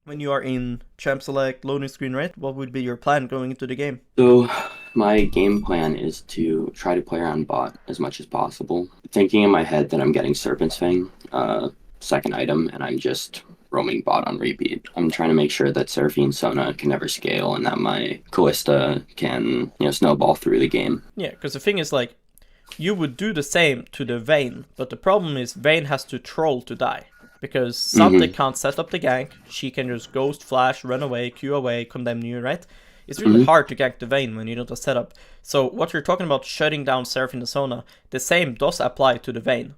When you are in champ select loading screen, right? What would be your plan going into the game? So my game plan is to try to play around bot as much as possible. Thinking in my head that I'm getting Serpent's Fang, second item, and I'm just roaming bot on repeat. I'm trying to make sure that Seraphine Sona can never scale and that my Callista can, snowball through the game. Yeah, because the thing is, like, you would do the same to the Vayne, but the problem is Vayne has to troll to die. Because Sante Mm-hmm. can't set up the gank, she can just ghost, flash, run away, Q away, condemn you, right? It's really Mm-hmm. hard to gank the Vayne when you don't have setup. So what you're talking about shutting down Seraphine Sona, the same does apply to the Vayne.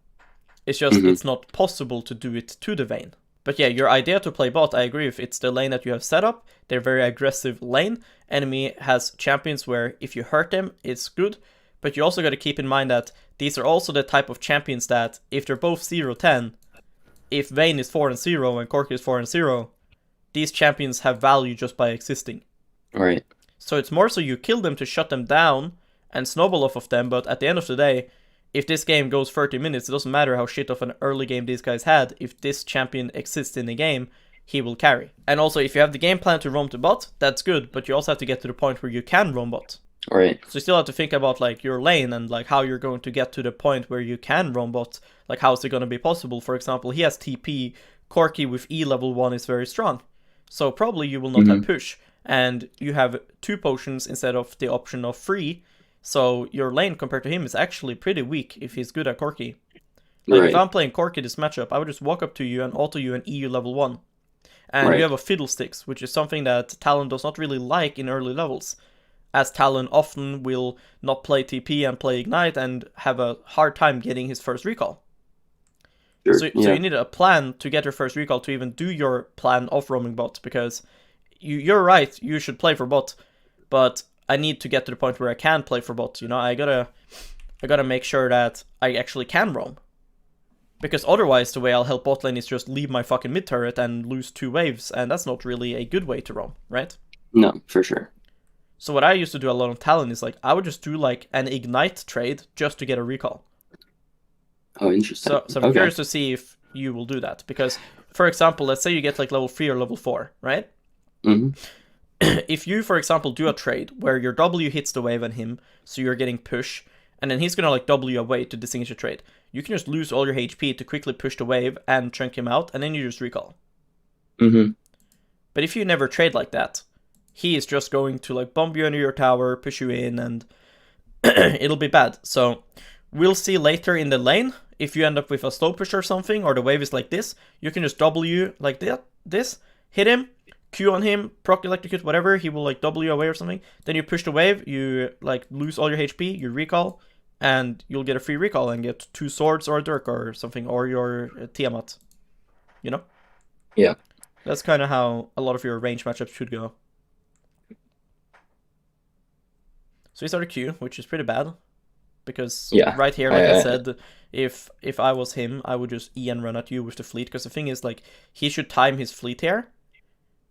It's just, Mm-hmm. it's not possible to do it to the Vayne. But yeah, your idea to play bot, I agree with. It's the lane that you have set up. They're very aggressive lane. Enemy has champions where if you hurt them, it's good. But you also got to keep in mind that these are also the type of champions that if they're both 0-10, if Vayne is 4-0 and Corki is 4-0, these champions have value just by existing. Right. So it's more so you kill them to shut them down and snowball off of them, but at the end of the day, if this game goes 30 minutes, it doesn't matter how shit of an early game these guys had. If this champion exists in the game, he will carry. And also, if you have the game plan to roam to bot, that's good, but you also have to get to the point where you can roam bot. Right. So you still have to think about like your lane and like how you're going to get to the point where you can roam bot. Like how is it going to be possible? For example, he has TP, Corki with E level 1 is very strong. So probably you will not have Mm-hmm. push. And you have 2 potions instead of the option of 3. So your lane compared to him is actually pretty weak if he's good at Corki. Like if Right. I'm playing Corki this matchup, I would just walk up to you and auto you an EU level 1. And you Right. have a Fiddlesticks, which is something that Talon does not really like in early levels, as Talon often will not play TP and play Ignite and have a hard time getting his first recall. Sure. So you Yeah. need a plan to get your first recall to even do your plan of roaming bot, because you're right, you should play for bot, but I need to get to the point where I can play for bot. I gotta make sure that I actually can roam. Because otherwise, the way I'll help bot lane is just leave my fucking mid turret and lose 2 waves, and that's not really a good way to roam, right? No, for sure. So what I used to do a lot on Talon is like I would just do like an ignite trade just to get a recall. Oh, interesting. So I'm Okay. curious to see if you will do that, because for example, let's say you get like level 3 or level 4, right? Mm-hmm. If you, for example, do a trade where your W hits the wave on him, so you're getting push, and then he's gonna like W away to distinguish a trade, you can just lose all your HP to quickly push the wave and chunk him out, and then you just recall. Mm-hmm. But if you never trade like that, he is just going to like bomb you under your tower, push you in, and it'll be bad. So we'll see later in the lane if you end up with a slow push or something, or the wave is like this, you can just W like that, this, hit him, Q on him, proc electrocute, whatever, he will like W away or something. Then you push the wave, you like lose all your HP, you recall, and you'll get a free recall and get 2 swords or a dirk or something, or your Tiamat. You know? Yeah. That's kind of how a lot of your range matchups should go. So he started Q, which is pretty bad, because Yeah. right here, like I I, said, if I was him, I would just E and run at you with the fleet. Because the thing is, like, he should time his fleet here.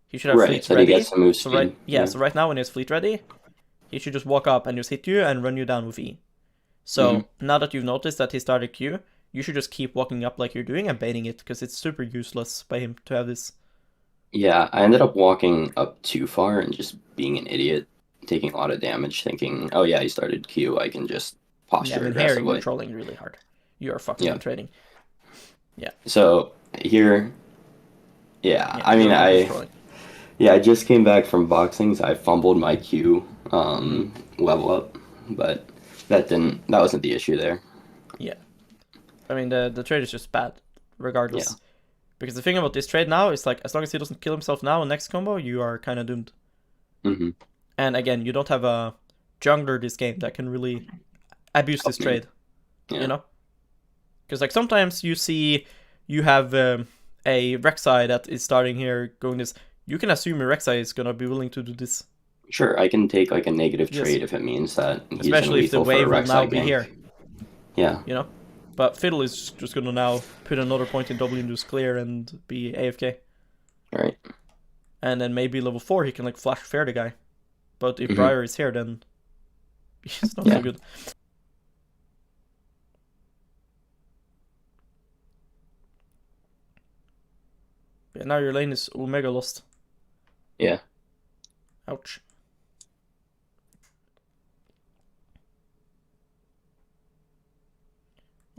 He should have right. fleet So he gets ready. some move So right, speed. yeah. Yeah. So right now, when he has fleet ready, he should just walk up and just hit you and run you down with E. Mm-hmm. So now that you've noticed that he started Q, you should just keep walking up like you're doing and baiting it, because it's super useless by him to have this. Yeah, I ended up walking up too far and just being an idiot, taking a lot of damage, thinking, oh yeah, he started Q, I can just Yeah, I posture mean here you're aggressively. trolling really hard. You are fucking Yeah. untrading. Yeah, So here, yeah, yeah, I mean, you're just trolling. I just came back from boxing, so I fumbled my Q level up, but that wasn't the issue there. Yeah. I mean, the trade is just bad, Yeah. regardless. Because the thing about this trade now is like, as long as he doesn't kill himself now in next combo, you are kind of doomed. Mm-hmm. And again, you don't have a jungler this game that can really abuse this Help me. trade, you Yeah. know? Because like sometimes you see you have a Rek'Sai that is starting here going this. You can assume a Rek'Sai is gonna be willing to do this. Sure, I can take like a negative Yes, trade if it means that he's in especially if the lethal for a wave will now Rek'Sai be gank. here, Yeah. you know? But Fiddle is just gonna now put another point in W and just clear and be AFK. Right. And then maybe level 4 he can like flash fair the guy. But if Mm-hmm. Briar is here, then it's not so Yeah. good. Yeah, now your lane is Omega lost. Yeah. Ouch.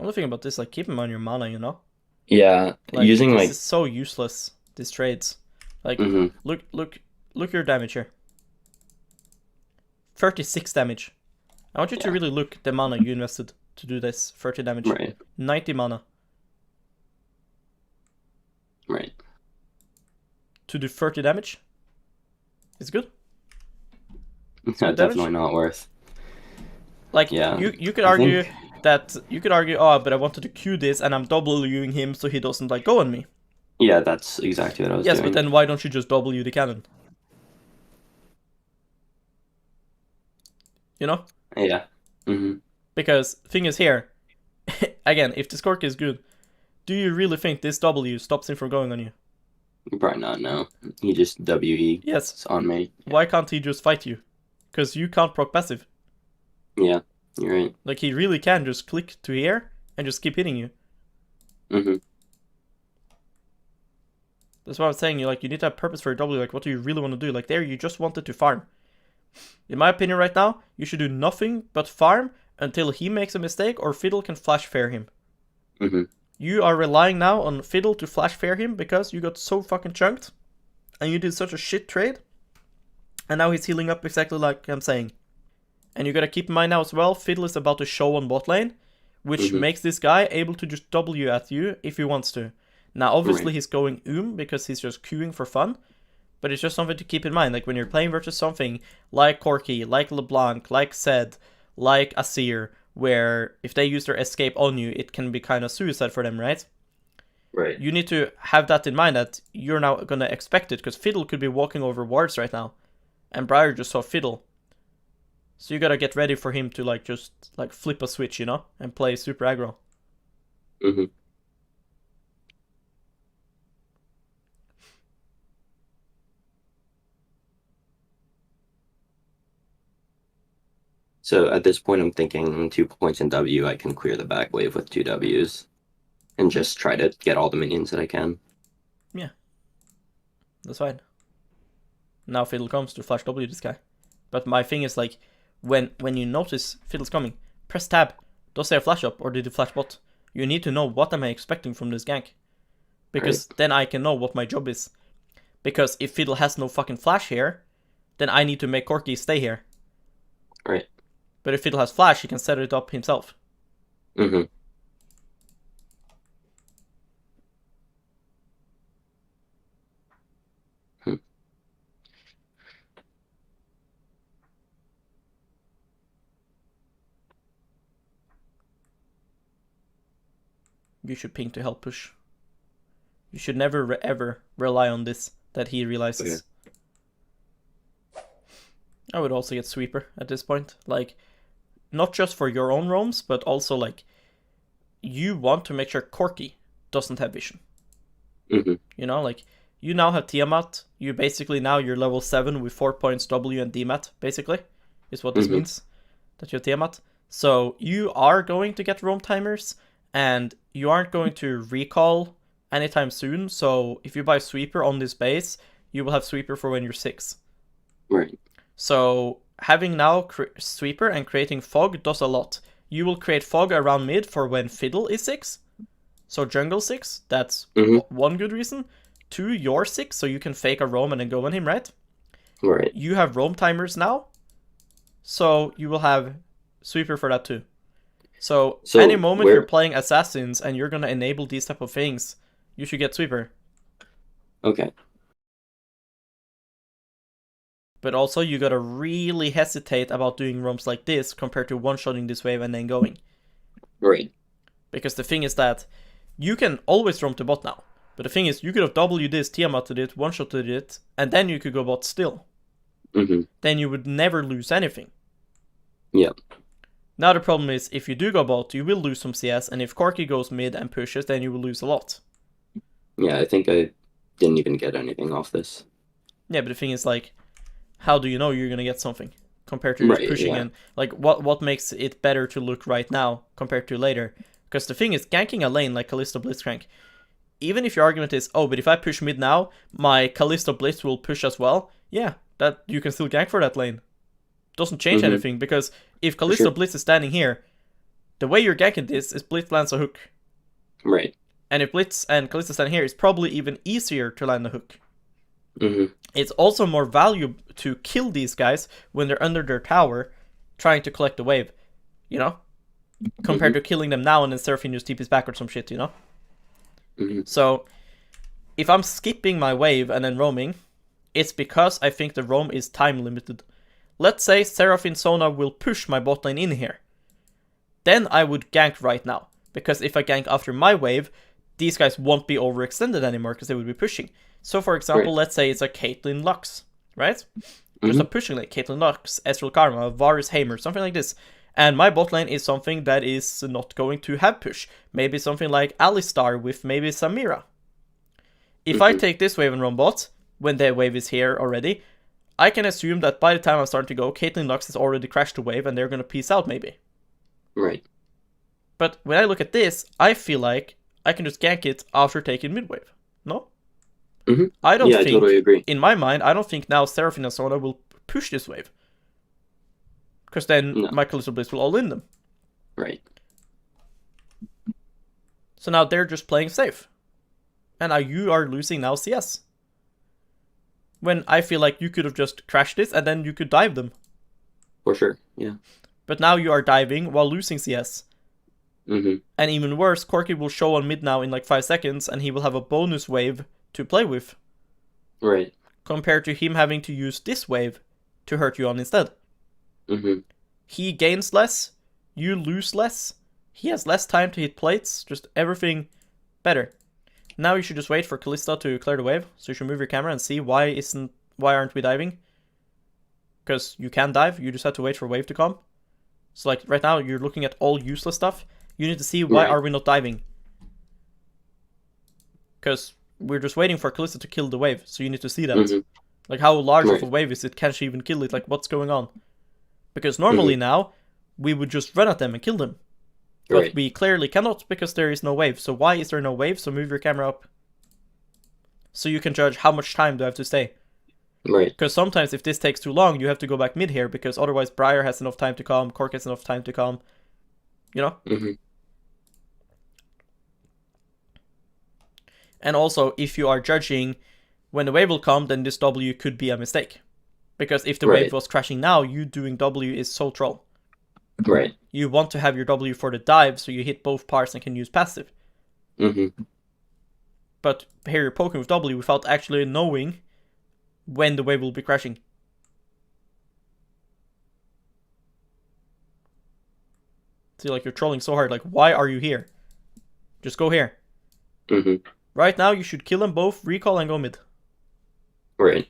Only thing about this, like, keep him on your mana, you know? Yeah, Like, using this like is so useless, these trades. Like, mhm. look your damage here. 36 damage. I want you to Yeah. really look the mana you invested to do this 30 damage. Right. 90 mana Right. to do 30 damage. It's good. It's good damage. Definitely not worth. Like, Yeah. you could I argue think that, oh, but I wanted to Q this and I'm Wing him so he doesn't, like, go on me. yeah, that's exactly what I was Yes, doing. but then why don't you just W the cannon? You know? Yeah. Mm-hmm. Because, thing is here, again, if this Cork is good, do you really think this W stops him from going on you? Probably not, no. He just WE Yes. on me. Why can't he just fight you? Because you can't proc passive. Yeah, you're right. Like, he really can just click to here and just keep hitting you. Mm-hmm. That's why I was saying, you need to have purpose for your W. Like, what do you really want to do? Like, there, you just wanted to farm. In my opinion right now, you should do nothing but farm until he makes a mistake or Fiddle can flash fair him. Mm-hmm. You are relying now on Fiddle to flash fair him because you got so fucking chunked and you did such a shit trade. And now he's healing up exactly like I'm saying. And you gotta keep in mind now as well, Fiddle is about to show on bot lane, which makes this guy able to just W at you if he wants to. Now, obviously, he's going because he's just queuing for fun, but it's just something to keep in mind. Like, when you're playing versus something like Corki, like LeBlanc, like Zed, like Asir, where if they use their escape on you, it can be kind of suicide for them, right? Right. You need to have that in mind that you're now gonna expect it, because Fiddle could be walking over wards right now, and Briar just saw Fiddle. So you gotta get ready for him to, like, just, like, flip a switch, you know, and play super aggro. Mm-hmm. So at this point, I'm thinking 2 points in W, I can clear the back wave with 2 Ws and just try to get all the minions that I can. Yeah. That's fine. Now Fiddle comes to flash W this guy. But my thing is, like, when you notice Fiddle's coming, press tab. Does he have flash up or did he flash bot? You need to know what am I expecting from this gank. Because then I can know what my job is. Because if Fiddle has no fucking flash here, then I need to make Corki stay here. Right. But if Fiddle has flash, he can set it up himself. Mm-hmm. You should ping to help push. You should never ever rely on this, that he realizes. Okay. I would also get Sweeper at this point. Like, not just for your own roams, but also, like, you want to make sure Corki doesn't have vision. Mm-hmm. You know, like, you now have Tiamat. You basically now you're level 7 with 4 points W and DMAT, basically, is what this means. That you're Tiamat. So you are going to get roam timers, and you aren't going to recall anytime soon. So if you buy Sweeper on this base, you will have Sweeper for when you're 6. Right. So having now Sweeper and creating Fog does a lot. You will create Fog around mid for when Fiddle is 6. So jungle 6, that's one good reason. 2, you're 6, so you can fake a roam and then go on him, right? Right. You have roam timers now, so you will have Sweeper for that too. So any moment you're playing Assassins and you're gonna enable these type of things, you should get Sweeper. Okay. But also you gotta really hesitate about doing roams like this compared to one-shotting this wave and then going. Right. Because the thing is that you can always roam to bot now. But the thing is, you could have W this, Tiamat it, one-shotted it, and then you could go bot still. Then you would never lose anything. Yep. Now the problem is, if you do go bot, you will lose some CS, and if Corki goes mid and pushes, then you will lose a lot. Yeah, I think I didn't even get anything off this. Yeah, but the thing is, like, how do you know you're gonna get something compared to just pushing in? Like, what makes it better to look right now compared to later? Because the thing is, ganking a lane like Kalista Blitzcrank, even if your argument is, oh, but if I push mid now, my Kalista Blitz will push as well. Yeah, that you can still gank for that lane. Doesn't change anything, because if Kalista Blitz is standing here, the way you're ganking this is Blitz lands a hook. Right. And if Blitz and Kalista stand here, it's probably even easier to land a hook. Mm-hmm. It's also more valuable to kill these guys when they're under their tower, trying to collect the wave, you know? Compared to killing them now and then Seraphine just TPs back or some shit, you know? So, if I'm skipping my wave and then roaming, it's because I think the roam is time limited. Let's say Seraphine Sona will push my bot lane in here. Then I would gank right now. Because if I gank after my wave, these guys won't be overextended anymore because they would be pushing. So for example, let's say it's a Caitlyn Lux, right? Just a pushing lane, Caitlyn Lux, Ezreal Karma, Varus Hamer, something like this. And my bot lane is something that is not going to have push. Maybe something like Alistar with maybe Samira. If I take this wave and run bot, when the wave is here already, I can assume that by the time I'm starting to go, Caitlyn Lux has already crashed the wave and they're going to peace out maybe. Right. But when I look at this, I feel like I can just gank it after taking mid wave. No? I don't think, I totally agree. In my mind, I don't think now Seraphine and Sona will push this wave. Because then my Kalista Blitz will all in them. Right. So now they're just playing safe. And now you are losing now CS. When I feel like you could have just crashed this and then you could dive them. For sure, yeah. But now you are diving while losing CS. And even worse, Corki will show on mid now in like 5 seconds and he will have a bonus wave to play with. Right. Compared to him having to use this wave to hurt you on instead. He gains less, you lose less, he has less time to hit plates, just everything better. Now you should just wait for Kalista to clear the wave, so you should move your camera and see why aren't we diving? Because you can dive, you just have to wait for wave to come. So like right now you're looking at all useless stuff, you need to see why are we not diving? Because we're just waiting for Kalista to kill the wave, so you need to see that. Like how large of a wave is it, can she even kill it, like what's going on? Because normally now, we would just run at them and kill them. But we clearly cannot because there is no wave. So why is there no wave? So move your camera up. So you can judge how much time do I have to stay. Right. Because sometimes if this takes too long, you have to go back mid here because otherwise Briar has enough time to come, Cork has enough time to come. You know? And also, if you are judging when the wave will come, then this W could be a mistake. Because if the wave was crashing now, you doing W is so troll. Right. You want to have your W for the dive, so you hit both parts and can use passive. But here you're poking with W without actually knowing when the wave will be crashing. See, like you're trolling so hard, like why are you here? Just go here. Right now you should kill them both, recall and go mid. Right.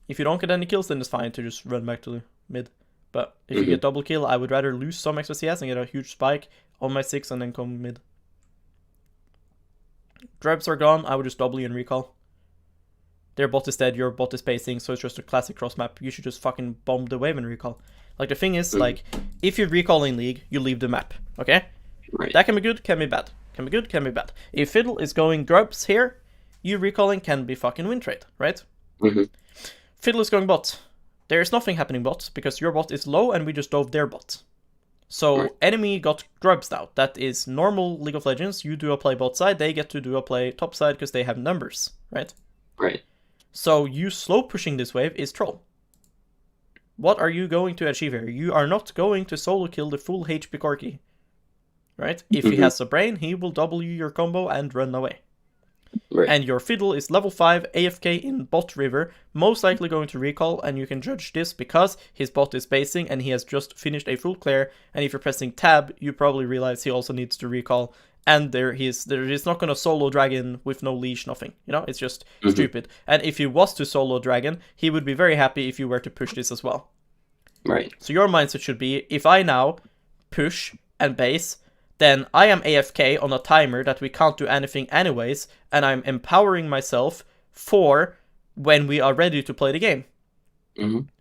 If you don't get any kills, then it's fine to just run back to the mid. But if you get double kill, I would rather lose some extra CS and get a huge spike on my 6 and then come mid. Drebs are gone, I would just W and recall. Their bot is dead, your bot is pacing, so it's just a classic cross map. You should just fucking bomb the wave and recall. Like the thing is, like, if you recall in League, you leave the map, okay? Right. That can be good, can be bad. Can be good, can be bad. If Fiddle is going Grubs here, you recalling can be fucking win trade, right? Fiddle is going bot. There is nothing happening bot, because your bot is low and we just dove their bot. So enemy got Grubs out. That is normal League of Legends. You do a play bot side, they get to do a play top side because they have numbers, right? Right. So you slow pushing this wave is troll. What are you going to achieve here? You are not going to solo kill the full HP Corki. Right? If he has a brain, he will W your combo and run away. Right. And your Fiddle is level 5 AFK in bot river, most likely going to recall, and you can judge this because his bot is basing and he has just finished a full clear, and if you're pressing tab, you probably realize he also needs to recall, and there is not going to solo dragon with no leash, nothing. You know, it's just stupid. And if he was to solo dragon, he would be very happy if you were to push this as well. Right. So your mindset should be, if I now push and base, then I am AFK on a timer that we can't do anything anyways, and I'm empowering myself for when we are ready to play the game.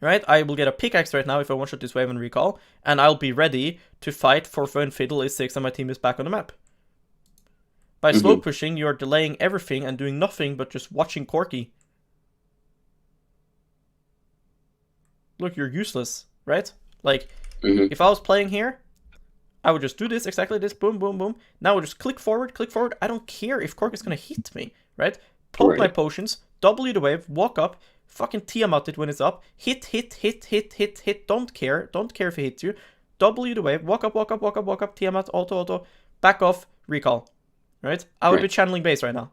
right? I will get a pickaxe right now if I one-shot this wave and recall, and I'll be ready to fight for when Fiddle is 6 and my team is back on the map. By slow pushing, you're delaying everything and doing nothing but just watching Corki. Look, you're useless, right? Like, if I was playing here, I would just do this, exactly this, boom, boom, boom. Now I would just click forward. I don't care if Cork is gonna hit me, right? Pop my potions, W the wave, walk up, fucking Tiamat it when it's up, hit, don't care if it hits you, W the wave, walk up, Tiamat, auto, back off, recall, right? I would be channeling base right now.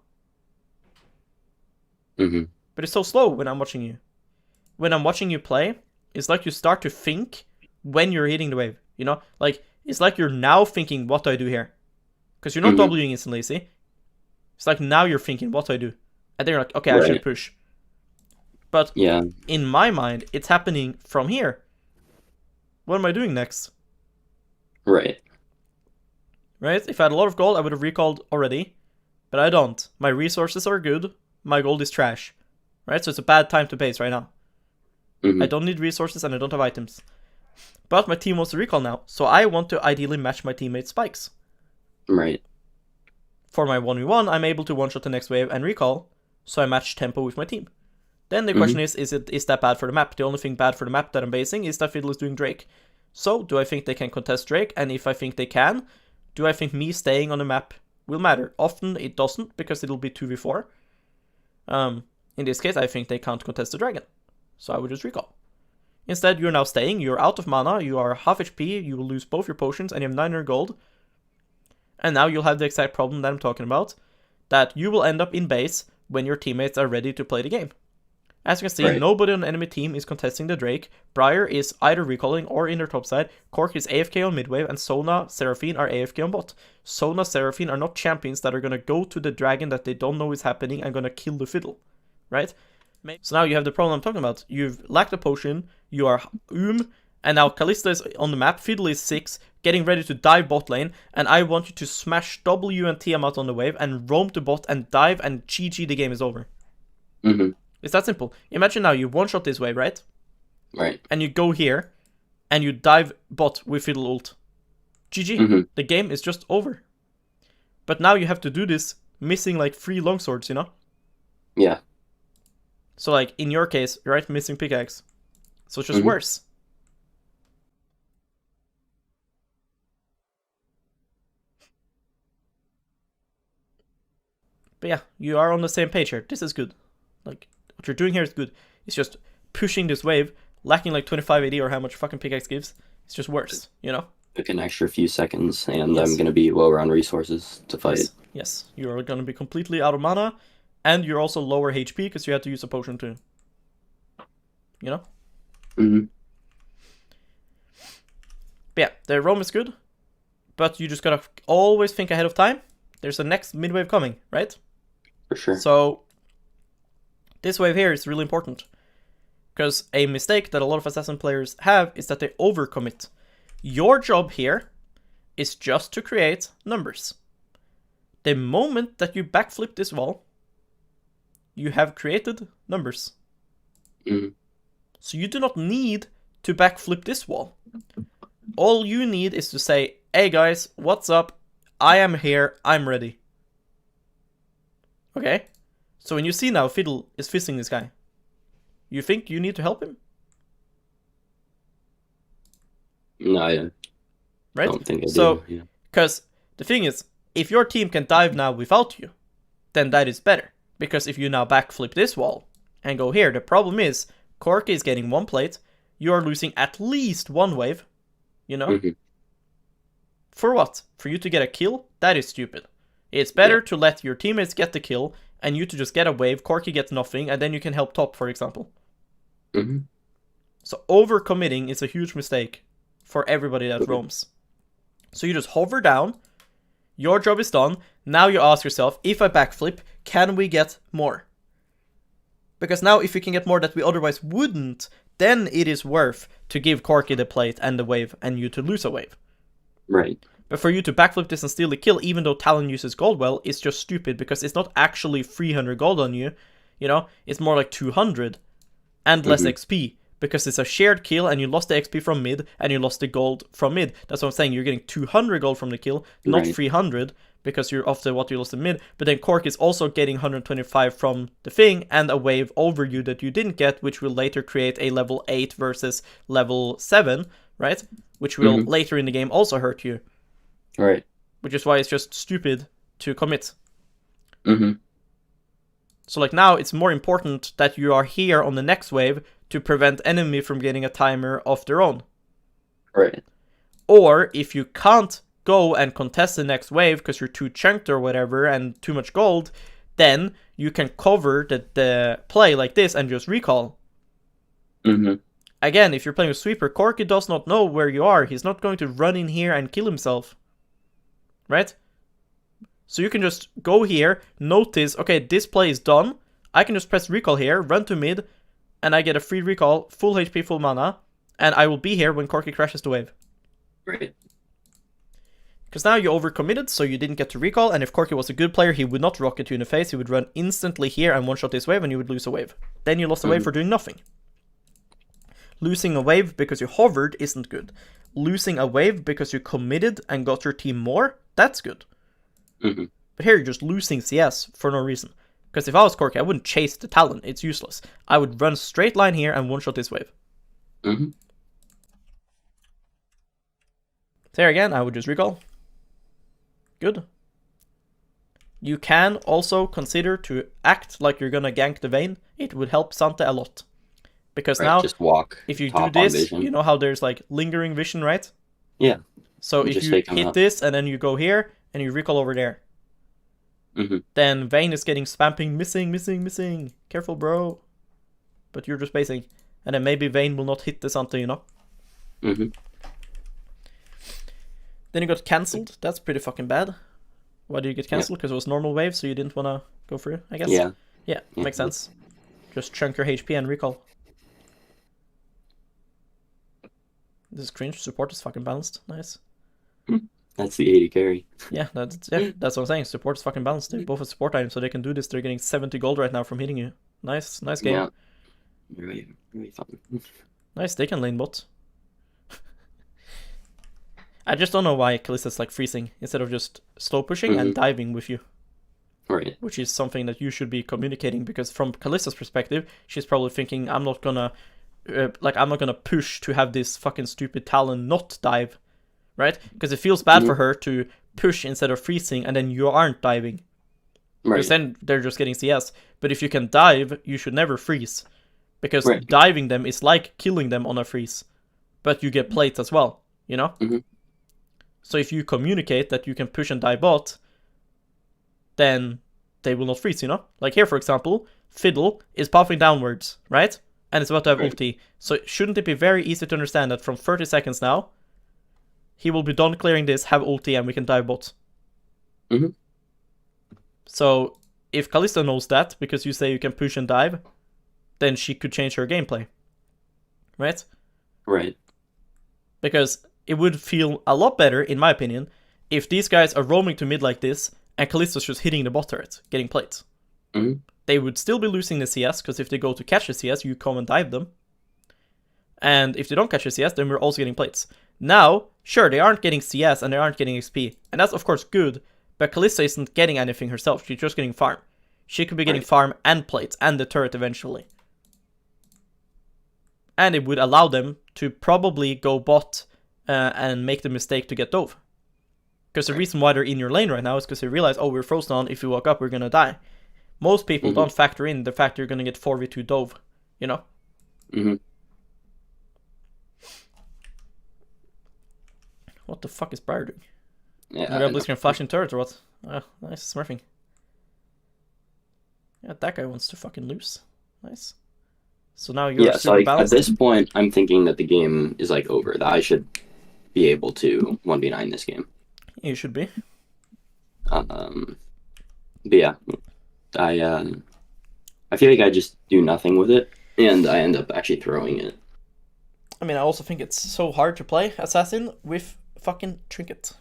But it's so slow when I'm watching you. When I'm watching you play, it's like you start to think when you're hitting the wave, you know? Like, it's like you're now thinking, what do I do here? Because you're not Wing instantly, see? It's like now you're thinking, what do I do? And then you're like, okay, I should push. But in my mind, it's happening from here. What am I doing next? Right? If I had a lot of gold, I would have recalled already. But I don't. My resources are good. My gold is trash. Right? So it's a bad time to base right now. I don't need resources and I don't have items. But my team wants to recall now, so I want to ideally match my teammates' spikes. Right. For my 1v1, I'm able to one-shot the next wave and recall, so I match tempo with my team. Then the question is that bad for the map? The only thing bad for the map that I'm basing is that Fiddle is doing Drake. So, do I think they can contest Drake? And if I think they can, do I think me staying on the map will matter? Often it doesn't, because it'll be 2v4. In this case, I think they can't contest the dragon. So I would just recall. Instead, you're now staying, you're out of mana, you are half HP, you will lose both your potions, and you have 900 gold. And now you'll have the exact problem that I'm talking about, that you will end up in base when your teammates are ready to play the game. As you can see, nobody on the enemy team is contesting the Drake, Briar is either recalling or in their topside, Cork is AFK on midwave, and Sona, Seraphine are AFK on bot. Sona, Seraphine are not champions that are gonna go to the dragon that they don't know is happening and gonna kill the Fiddle, right? So now you have the problem I'm talking about. You've lacked a potion, you are and now Kalista is on the map, Fiddle is 6, getting ready to dive bot lane, and I want you to smash W and Tiamat on the wave and roam to bot and dive, and GG, the game is over. It's that simple. Imagine now you one-shot this wave, right? And you go here, and you dive bot with Fiddle ult. GG. The game is just over. But now you have to do this missing like 3 longswords, you know? Yeah. So, like, in your case, right, missing pickaxe. So it's just worse. But yeah, you are on the same page here. This is good. Like, what you're doing here is good. It's just pushing this wave, lacking like 25 AD or how much fucking pickaxe gives. It's just worse, you know? Took an extra few seconds, and I'm going to be lower on resources to fight. Yes. You're going to be completely out of mana, and you're also lower HP because you had to use a potion too. You know? But yeah, the roam is good, but you just gotta always think ahead of time. There's a next mid-wave coming, right? For sure. So, this wave here is really important, because a mistake that a lot of Assassin players have is that they overcommit. Your job here is just to create numbers. The moment that you backflip this wall, you have created numbers. So you do not need to backflip this wall. All you need is to say, hey guys, what's up? I am here, I'm ready. Okay? So when you see now Fiddle is fisting this guy, you think you need to help him? No, I don't think I do. Because the thing is, if your team can dive now without you, then that is better. Because if you now backflip this wall and go here, the problem is, Cork is getting 1 plate, you are losing at least 1 wave, you know? For what? For you to get a kill? That is stupid. It's better to let your teammates get the kill, and you to just get a wave, Corky gets nothing, and then you can help top, for example. So overcommitting is a huge mistake for everybody that roams. So you just hover down, your job is done, now you ask yourself, if I backflip, can we get more? Because now if we can get more that we otherwise wouldn't, then it is worth to give Corky the plate and the wave, and you to lose a wave. Right. But for you to backflip this and steal the kill, even though Talon uses gold well, is just stupid, because it's not actually 300 gold on you, you know? It's more like 200, and less XP. because it's a shared kill and you lost the XP from mid and you lost the gold from mid. That's what I'm saying. You're getting 200 gold from the kill, not 300 because you're after what you lost in mid. But then Cork is also getting 125 from the thing and a wave over you that you didn't get, which will later create a level 8 versus level 7, right? Which will later in the game also hurt you. Right. Which is why it's just stupid to commit. Mm-hmm. So like now it's more important that you are here on the next wave to prevent enemy from getting a timer of their own. Right. Or if you can't go and contest the next wave because you're too chunked or whatever and too much gold, then you can cover the play like this and just recall. Mm-hmm. Again, if you're playing with Sweeper, Corky does not know where you are. He's not going to run in here and kill himself. Right? So you can just go here, notice, okay, this play is done. I can just press recall here, run to mid, and I get a free recall, full HP, full mana, and I will be here when Corky crashes the wave. Right. Because now you overcommitted, so you didn't get to recall, and if Corky was a good player, he would not rocket you in the face, he would run instantly here and one-shot this wave, and you would lose a wave. Then you lost a wave for doing nothing. Losing a wave because you hovered isn't good. Losing a wave because you committed and got your team more, that's good. Mm-hmm. But here you're just losing CS for no reason. Because if I was Corky, I wouldn't chase the Talon, it's useless. I would run straight line here and one-shot this wave. Mm-hmm. So here again, I would just recall. Good. You can also consider to act like you're gonna gank the Vayne. It would help Sante a lot. Because now, just walk. If you do this, you know how there's like lingering vision, right? Yeah. So if you hit this and then you go here and you recall over there, then Vayne is getting spamping, missing. Careful, bro. But you're just basing. And then maybe Vayne will not hit the Sante, you know? Then you got cancelled. That's pretty fucking bad. Why did you get cancelled? Because it was normal wave, so you didn't want to go through, I guess? Yeah, makes sense. Just chunk your HP and recall. This is cringe. Support is fucking balanced. Nice. That's the 80 carry. Yeah, that's what I'm saying. Support is fucking balanced. They're both a support item, so they can do this. They're getting 70 gold right now from hitting you. Nice game. Yeah. Really fun. Nice, they can lane bot. I just don't know why Kalista's like freezing instead of just slow pushing and diving with you. Right. Which is something that you should be communicating, because from Kalista's perspective, she's probably thinking, I'm not gonna push to have this fucking stupid Talon not dive, right? Because it feels bad for her to push instead of freezing, and then you aren't diving. Because then they're just getting CS. But if you can dive, you should never freeze. Because diving them is like killing them on a freeze. But you get plates as well, you know? So if you communicate that you can push and dive bot, then they will not freeze, you know? Like here, for example, Fiddle is popping downwards, right? And it's about to have ulti. So shouldn't it be very easy to understand that from 30 seconds now, he will be done clearing this, have ulti, and we can dive bot? So if Kalista knows that, because you say you can push and dive, then she could change her gameplay. Right? Right. Because it would feel a lot better, in my opinion, if these guys are roaming to mid like this, and Kalista's just hitting the bot turret, getting plates. They would still be losing the CS, because if they go to catch the CS, you come and dive them. And if they don't catch the CS, then we're also getting plates. Now, sure, they aren't getting CS and they aren't getting XP. And that's of course good, but Kalista isn't getting anything herself, she's just getting farm. She could be getting farm and plates, and the turret eventually. And it would allow them to probably go bot and make the mistake to get dove. Because the reason why they're in your lane right now is because they realize, oh, we're frozen on, if we walk up, we're gonna die. Most people don't factor in the fact you're gonna get 4v2 dove, you know? What the fuck is Briar doing? Yeah. You got Blitzcrank flashing turret or what? Oh, nice, smurfing. Yeah, that guy wants to fucking lose. Nice. So now you're super balanced. At this point, I'm thinking that the game is like over. That I should be able to 1v9 this game. You should be. But yeah, I feel like I just do nothing with it, and I end up actually throwing it. I mean, I also think it's so hard to play Assassin with fucking Trinket.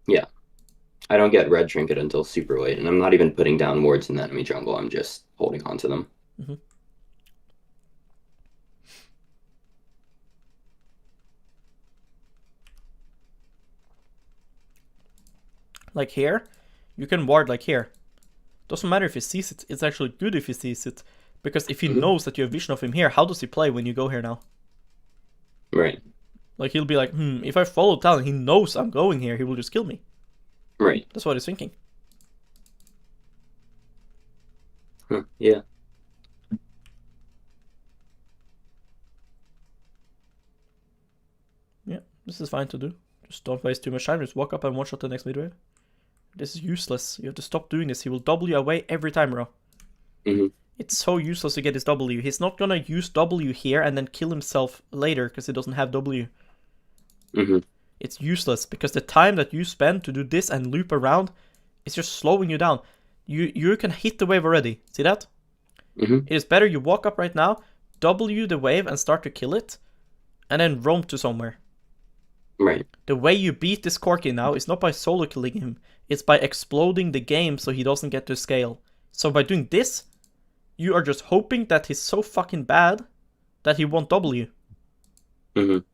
Yeah. I don't get red Trinket until super late, and I'm not even putting down wards in the enemy jungle, I'm just holding on to them. Like here, you can ward like here. Doesn't matter if he sees it, it's actually good if he sees it. Because if he knows that you have vision of him here, how does he play when you go here now? Right. Like he'll be like, if I follow Talon, he knows I'm going here, he will just kill me. Right. That's what he's thinking. Huh. Yeah. Yeah, this is fine to do. Just don't waste too much time, just walk up and one-shot the next midwave. This is useless. You have to stop doing this. He will W away every time, bro. It's so useless to get his W. He's not gonna use W here and then kill himself later because he doesn't have W. It's useless because the time that you spend to do this and loop around is just slowing you down. You can hit the wave already. See that? It is better you walk up right now, W the wave and start to kill it, and then roam to somewhere. Right. The way you beat this Corki now is not by solo killing him, it's by exploding the game so he doesn't get to scale. So by doing this, you are just hoping that he's so fucking bad that he won't W. Because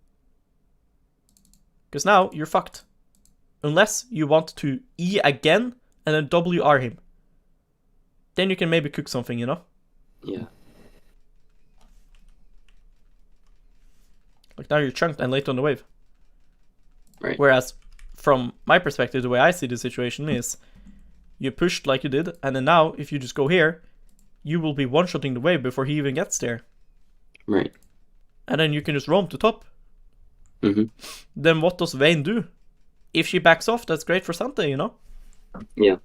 now you're fucked. Unless you want to E again and then WR him. Then you can maybe cook something, you know? Yeah. Like now you're chunked and late on the wave. Right. Whereas, from my perspective, the way I see the situation is, you pushed like you did, and then now, if you just go here, you will be one-shotting the wave before he even gets there. Right. And then you can just roam to top. Then what does Vayne do? If she backs off, that's great for Santa, you know? Yeah.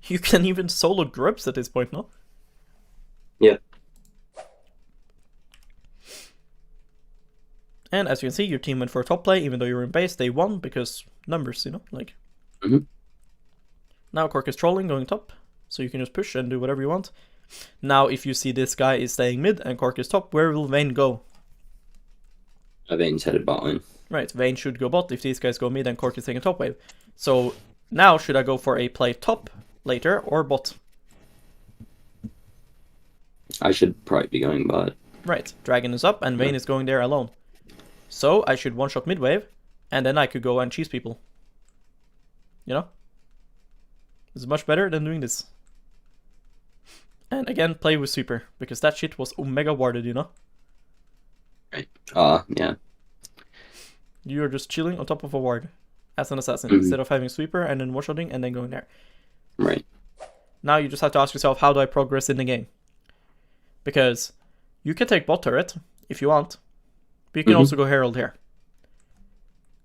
You can even solo grubs at this point, no? Yeah. And as you can see, your team went for a top play, even though you were in base. They won because numbers, you know? Like. Now Cork is trolling, going top. So you can just push and do whatever you want. Now, if you see this guy is staying mid and Cork is top, where will Vayne go? Vayne's headed bot lane. Right, Vayne should go bot if these guys go mid and Cork is taking top wave. So now, should I go for a play top later or bot? I should probably be going bot. Right, Dragon is up and Vayne is going there alone. So I should one-shot mid-wave, and then I could go and cheese people. You know? It's much better than doing this. And again, play with sweeper, because that shit was omega warded, you know? Right. Yeah. You're just chilling on top of a ward as an assassin, instead of having sweeper and then one-shotting and then going there. Right. Now you just have to ask yourself, how do I progress in the game? Because you can take bot turret if you want, but you can also go herald here.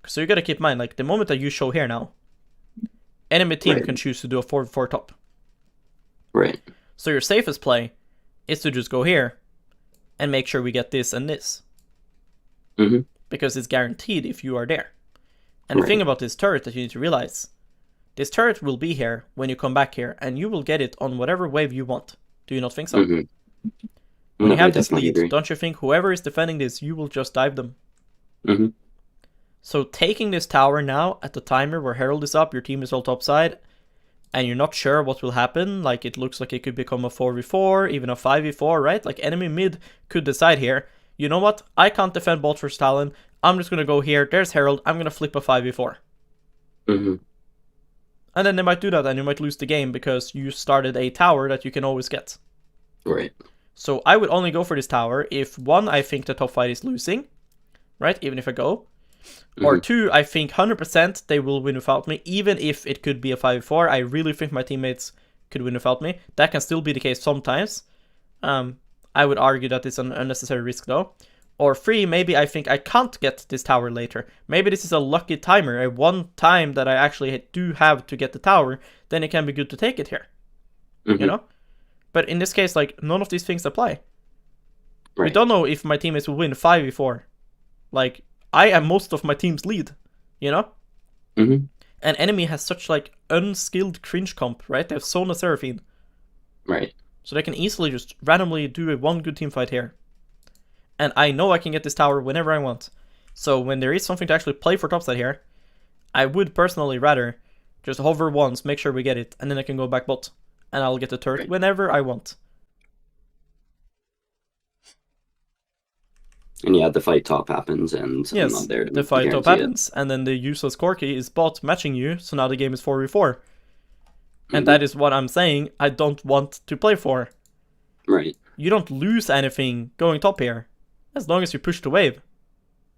So you gotta keep in mind, like, the moment that you show here now, enemy team can choose to do a 4v4 top. Right. So your safest play is to just go here and make sure we get this and this. Because it's guaranteed if you are there. And the thing about this turret that you need to realize, this turret will be here when you come back here, and you will get it on whatever wave you want. Do you not think so? When you have this lead, don't you think whoever is defending this, you will just dive them? So taking this tower now at the timer where Herald is up, your team is all topside, and you're not sure what will happen, like it looks like it could become a 4v4, even a 5v4, right? Like enemy mid could decide here, you know what, I can't defend bot versus Talon, I'm just going to go here, there's Herald, I'm going to flip a 5v4. And then they might do that and you might lose the game because you started a tower that you can always get. Right. So I would only go for this tower if, one, I think the top fight is losing, right, even if I go. Or two, I think 100% they will win without me, even if it could be a 5v4. I really think my teammates could win without me. That can still be the case sometimes. I would argue that it's an unnecessary risk though. Or three, maybe I think I can't get this tower later. Maybe this is a lucky timer, a one time that I actually do have to get the tower, then it can be good to take it here. You know? But in this case, like, none of these things apply. We don't know if my teammates will win 5v4. Like, I am most of my team's lead, you know? And enemy has such, like, unskilled cringe comp, right? They have Sona Seraphine. Right. So they can easily just randomly do a one good team fight here. And I know I can get this tower whenever I want. So when there is something to actually play for topside here, I would personally rather just hover once, make sure we get it, and then I can go back bot. And I'll get the turret whenever I want. And yeah, the fight top happens, and I'm Yes, not there the to fight top guarantee it. happens, and then the useless Corki is bot matching you, so now the game is 4v4. And Mhm. that is what I'm saying I don't want to play for. Right. You don't lose anything going top here, as long as you push the wave.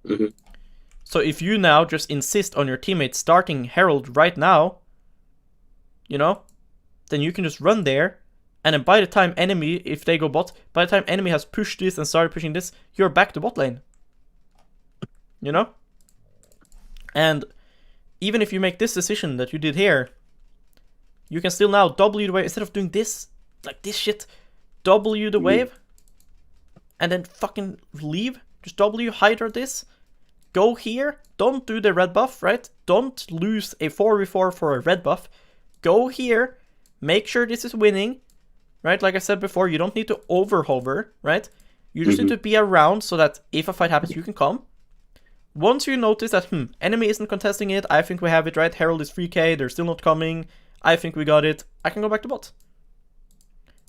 Mhm. So if you now just insist on your teammates starting Herald right now, you know, then you can just run there, and then by the time enemy, if they go bot, by the time enemy has pushed this and started pushing this, you're back to bot lane. You know? And even if you make this decision that you did here, you can still now W the wave, instead of doing this, like this shit, W the wave, and then fucking leave, just W Hydra this, go here, don't do the red buff, right? Don't lose a 4v4 for a red buff. Go here, make sure this is winning, right? Like I said before, you don't need to over-hover, right? You just need to be around so that if a fight happens, you can come. Once you notice that, enemy isn't contesting it, I think we have it, right? Herald is 3k, they're still not coming, I think we got it, I can go back to bot.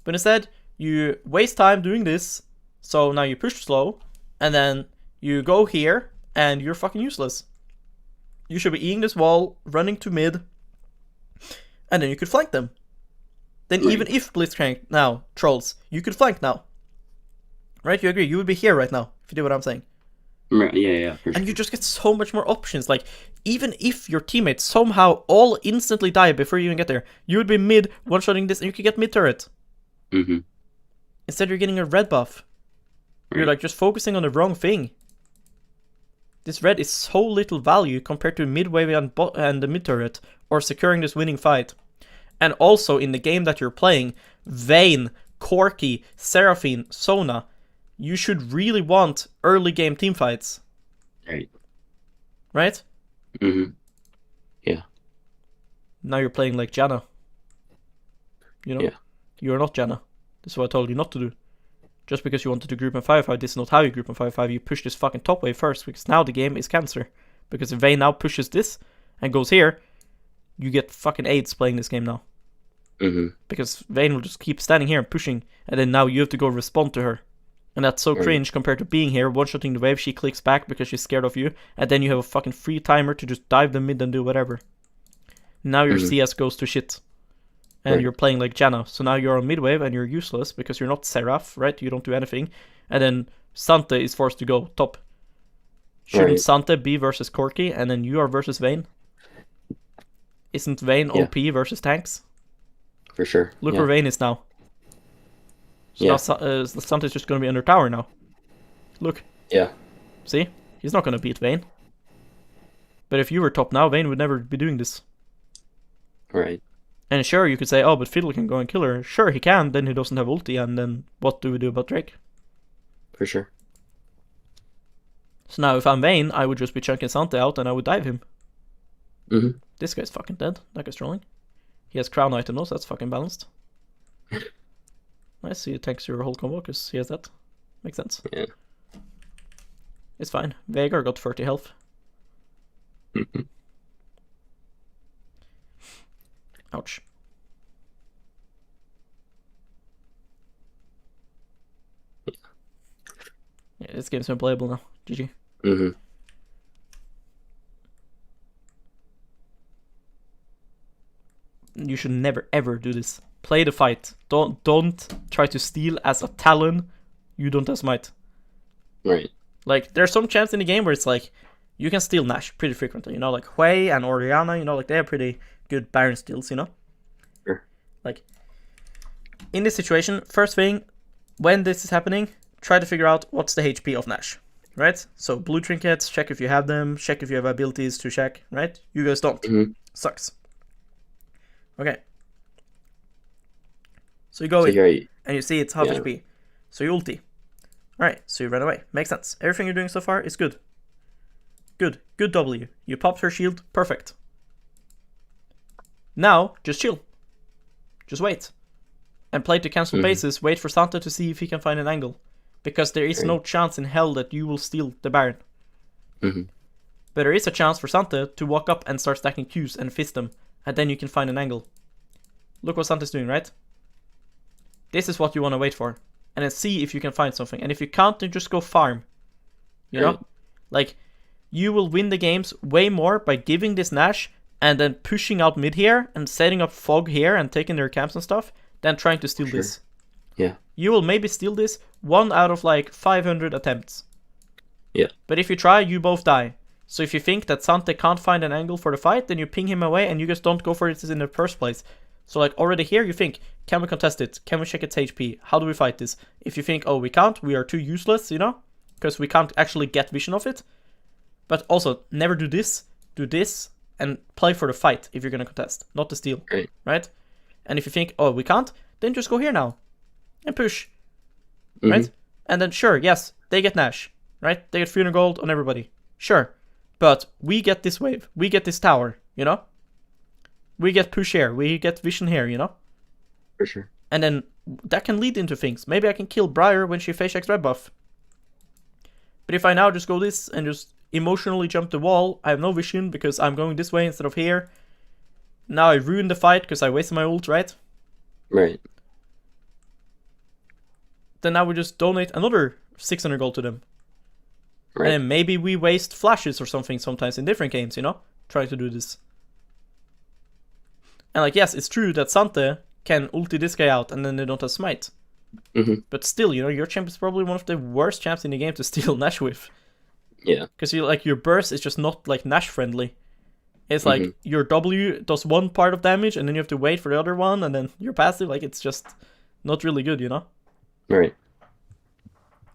But instead, you waste time doing this, so now you push slow, and then you go here, and you're fucking useless. You should be eating this wall, running to mid, and then you could flank them. Then Right. even if Blitzcrank now trolls, you could flank now. Right? You agree? You would be here right now, if you do what I'm saying. Right. Yeah, for sure. And you just get so much more options. Like, even if your teammates somehow all instantly die before you even get there, you would be mid, one-shotting this, and you could get mid-turret. Mhm. Instead, you're getting a red buff. You're Right. like just focusing on the wrong thing. This red is so little value compared to mid-wave and the mid-turret, or securing this winning fight. And also, in the game that you're playing, Vayne, Corki, Seraphine, Sona, you should really want early game team fights. Right. Right? Mhm. Yeah. Now you're playing like Janna. You know? Yeah. You're not Janna. This is what I told you not to do. Just because you wanted to group and 5-5, this is not how you group and 5-5. You push this fucking top wave first, because now the game is cancer. Because if Vayne now pushes this and goes here, you get fucking AIDS playing this game now. Mhm. Because Vayne will just keep standing here and pushing, and then now you have to go respond to her. And that's so cringe compared to being here, one-shotting the wave, she clicks back because she's scared of you, and then you have a fucking free timer to just dive the mid and do whatever. Now your CS goes to shit. And you're playing like Janna, so now you're on mid-wave and you're useless because you're not Seraph, right? You don't do anything. And then Sante is forced to go top. Shouldn't Sante be versus Corki, and then you are versus Vayne? Isn't Vayne OP versus tanks? For sure. Look where Vayne is now. So now Sante is just going to be under tower now. Look. Yeah. See? He's not going to beat Vayne. But if you were top now, Vayne would never be doing this. Right. And sure, you could say, oh, but Fiddle can go and kill her. Sure, he can, then he doesn't have ulti, and then what do we do about Drake? For sure. So now if I'm Vayne, I would just be chunking Sante out and I would dive him. Mhm. This guy's fucking dead. That guy's trolling. He has crown item though, so that's fucking balanced. Nice, he tanks your whole combo because he has that. Makes sense. Yeah. It's fine. Veigar got 30 health. Ouch. Yeah, this game's unplayable now. GG. Mhm. You should never ever do this. Play the fight. Don't try to steal as a Talon. You don't have smite. Right. Like, there's some chance in the game where it's like, you can steal Nash pretty frequently, you know, like Hui and Oriana, you know, like they have pretty good Baron steals, you know? Sure. Like, in this situation, first thing, when this is happening, try to figure out what's the HP of Nash, right? So, blue trinkets, check if you have them, check if you have abilities to check, right? You guys don't. Sucks. Okay. So you go in, and you see it's half HP. So you ulti. Alright, so you run away. Makes sense. Everything you're doing so far is good. Good. Good W. You popped her shield. Perfect. Now, just chill. Just wait. And play to cancel bases. Wait for Santa to see if he can find an angle. Because there is no chance in hell that you will steal the Baron. But there is a chance for Santa to walk up and start stacking Qs and fist them. And then you can find an angle. Look what Santa's doing, right? This is what you want to wait for. And then see if you can find something. And if you can't, then just go farm. You know? Like, you will win the games way more by giving this Nash and then pushing out mid here and setting up fog here and taking their camps and stuff than trying to steal this. Yeah. You will maybe steal this 1 out of like 500 attempts. Yeah. But if you try, you both die. So if you think that Sante can't find an angle for the fight, then you ping him away and you just don't go for it in the first place. So like already here you think, can we contest it? Can we check its HP? How do we fight this? If you think, oh, we can't, we are too useless, you know? Because we can't actually get vision of it. But also, never do this, and play for the fight if you're going to contest, not the steal, right? And if you think, oh, we can't, then just go here now and push, right? And then sure, yes, they get Nash, right? They get 300 gold on everybody, sure. But we get this wave, we get this tower, you know? We get push here, we get vision here, you know? For sure. And then that can lead into things. Maybe I can kill Briar when she face checks red buff. But if I now just go this and just emotionally jump the wall, I have no vision because I'm going this way instead of here. Now I ruined the fight because I wasted my ult, right? Right. Then now we just donate another 600 gold to them. Right. And then maybe we waste flashes or something sometimes in different games, you know? Trying to do this. And like, yes, it's true that Sante can ulti this guy out and then they don't have smite. But still, you know, your champ is probably one of the worst champs in the game to steal Nash with. Yeah. Because you like your burst is just not like Nash friendly. It's like your W does one part of damage and then you have to wait for the other one and then your passive, like it's just not really good, you know? Right.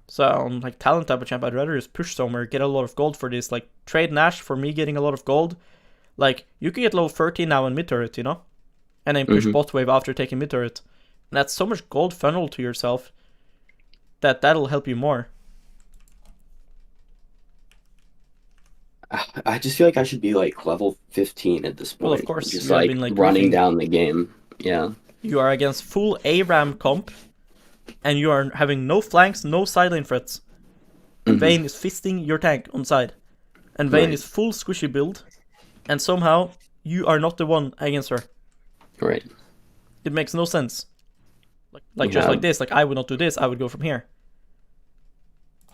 So on like Talon type of champ, I'd rather just push somewhere, get a lot of gold for this. Like trade Nash for me getting a lot of gold. Like you can get level 13 now in mid turret, you know? And then push bot wave after taking mid turret. And that's so much gold funnel to yourself that that'll help you more. I just feel like I should be like level 15 at this point. Well, of course, just you have like, been, like, running griefing. down the game. Yeah. You are against full ARAM comp, and you are having no flanks, no sideline threats. And Vayne is fisting your tank on side. And Vayne is full squishy build, and somehow you are not the one against her. Right. It makes no sense. Like just like this, like I would not do this, I would go from here.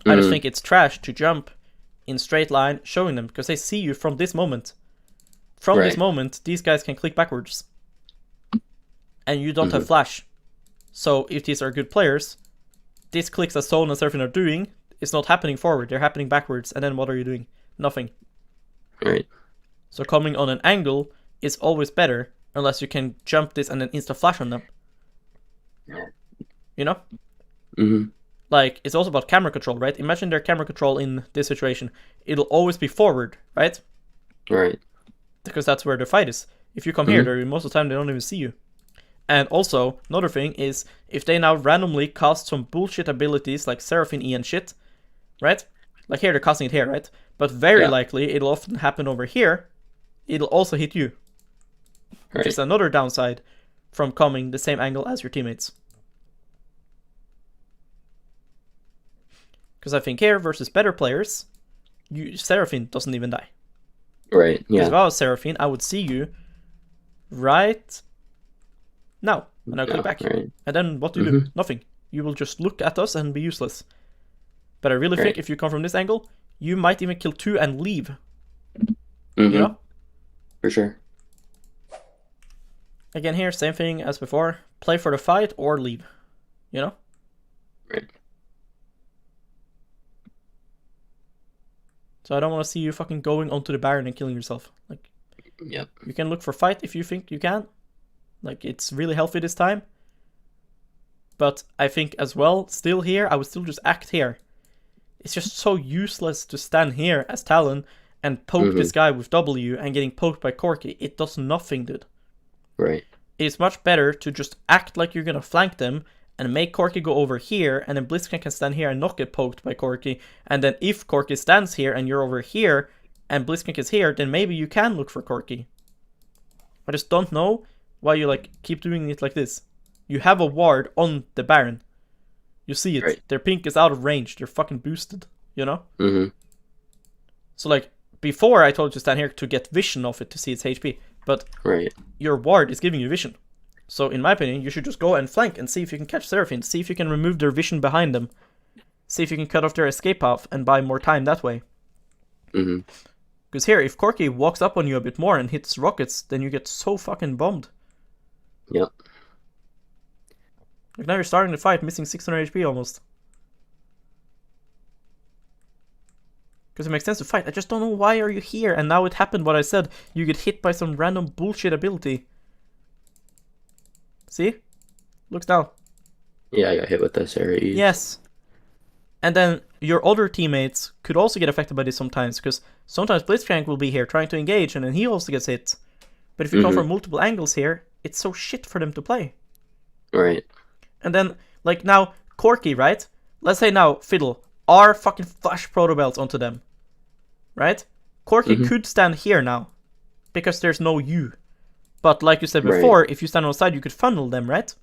I just think it's trash to jump in straight line showing them, because they see you from this moment. From this moment, these guys can click backwards. And you don't have flash. So if these are good players, these clicks that Talon and Seraphine are doing is not happening forward, they're happening backwards, and then what are you doing? Nothing. Right. So coming on an angle is always better, unless you can jump this and then insta flash on them. You know? Like, it's also about camera control, right? Imagine their camera control in this situation. It'll always be forward, right? Right. Because that's where the fight is. If you come here, most of the time they don't even see you. And also, another thing is, if they now randomly cast some bullshit abilities like Seraphine E and shit, right? Like here, they're casting it here, right? But very likely, it'll often happen over here. It'll also hit you. Which is another downside from coming the same angle as your teammates. Because I think here, versus better players, Seraphine doesn't even die. Right, yeah. Because if I was Seraphine, I would see you right now. And I'll click back. Right. And then what do you do? Nothing. You will just look at us and be useless. But I really think if you come from this angle, you might even kill 2 and leave. You know? For sure. Again here, same thing as before. Play for the fight or leave. You know? Right. So I don't want to see you fucking going onto the Baron and killing yourself. Like, you can look for fight if you think you can. Like, it's really healthy this time. But I think as well, still here, I would still just act here. It's just so useless to stand here as Talon and poke this guy with W and getting poked by Corki. It does nothing, dude. Right. It's much better to just act like you're gonna flank them and make Corki go over here, and then Blitzcrank can stand here and not get poked by Corki. And then if Corki stands here and you're over here and Blitzcrank is here, then maybe you can look for Corki. I just don't know why you like keep doing it like this. You have a ward on the Baron. You see it. Right. Their pink is out of range. They're fucking boosted, you know? So like, before I told you to stand here to get vision of it to see its HP, but your ward is giving you vision. So in my opinion, you should just go and flank and see if you can catch Seraphine. See if you can remove their vision behind them. See if you can cut off their escape path and buy more time that way. Mm-hmm. Because here, if Corki walks up on you a bit more and hits rockets, then you get so fucking bombed. Yep. Like now you're starting the fight, missing 600 HP almost. Because it makes sense to fight. I just don't know why are you here. And now it happened what I said. You get hit by some random bullshit ability. See? Looks down. Yeah, I got hit with this area. Yes. And then your other teammates could also get affected by this sometimes. Because sometimes Blitzcrank will be here trying to engage and then he also gets hit. But if you come from multiple angles here, it's so shit for them to play. Right. And then, like now, Corki, right? Let's say now, Fiddle, are fucking flash proto belts onto them. Right? Corki could stand here now. Because there's no you. But like you said before, if you stand on the side, you could funnel them, right?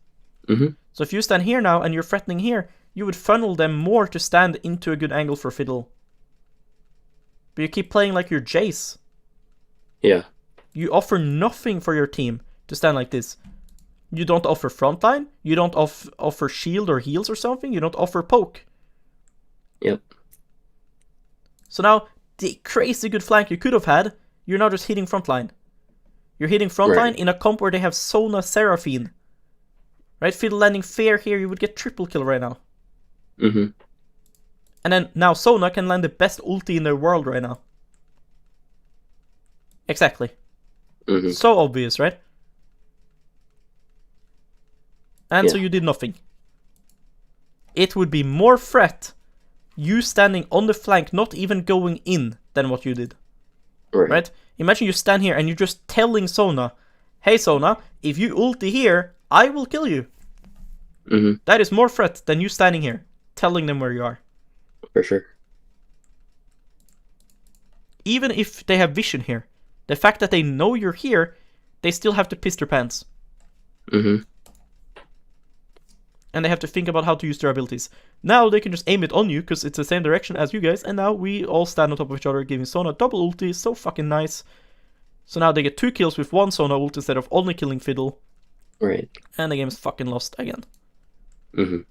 So if you stand here now and you're threatening here, you would funnel them more to stand into a good angle for Fiddle. But you keep playing like you're Jace. Yeah. You offer nothing for your team to stand like this. You don't offer frontline. You don't offer shield or heals or something. You don't offer poke. Yep. So now, the crazy good flank you could have had, you're now just hitting frontline. You're hitting frontline in a comp where they have Sona Seraphine. Right? Fiddle landing fair here, you would get triple kill right now. And then now Sona can land the best ulti in the world right now. Exactly. So obvious, right? And so you did nothing. It would be more threat you standing on the flank, not even going in, than what you did. Right? Imagine you stand here and you're just telling Sona, hey Sona, if you ulti here, I will kill you. That is more threat than you standing here, telling them where you are. For sure. Even if they have vision here, the fact that they know you're here, they still have to piss their pants. And they have to think about how to use their abilities. Now they can just aim it on you, because it's the same direction as you guys, and now we all stand on top of each other, giving Sona double ulti, so fucking nice. So now they get 2 kills with 1 Sona ult instead of only killing Fiddle. Right. And the game is fucking lost again. So,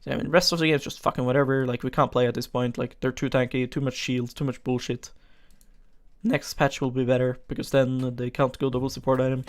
I mean, the rest of the game is just fucking whatever, like, we can't play at this point, like, they're too tanky, too much shields, too much bullshit. Next patch will be better, because then they can't go double support item.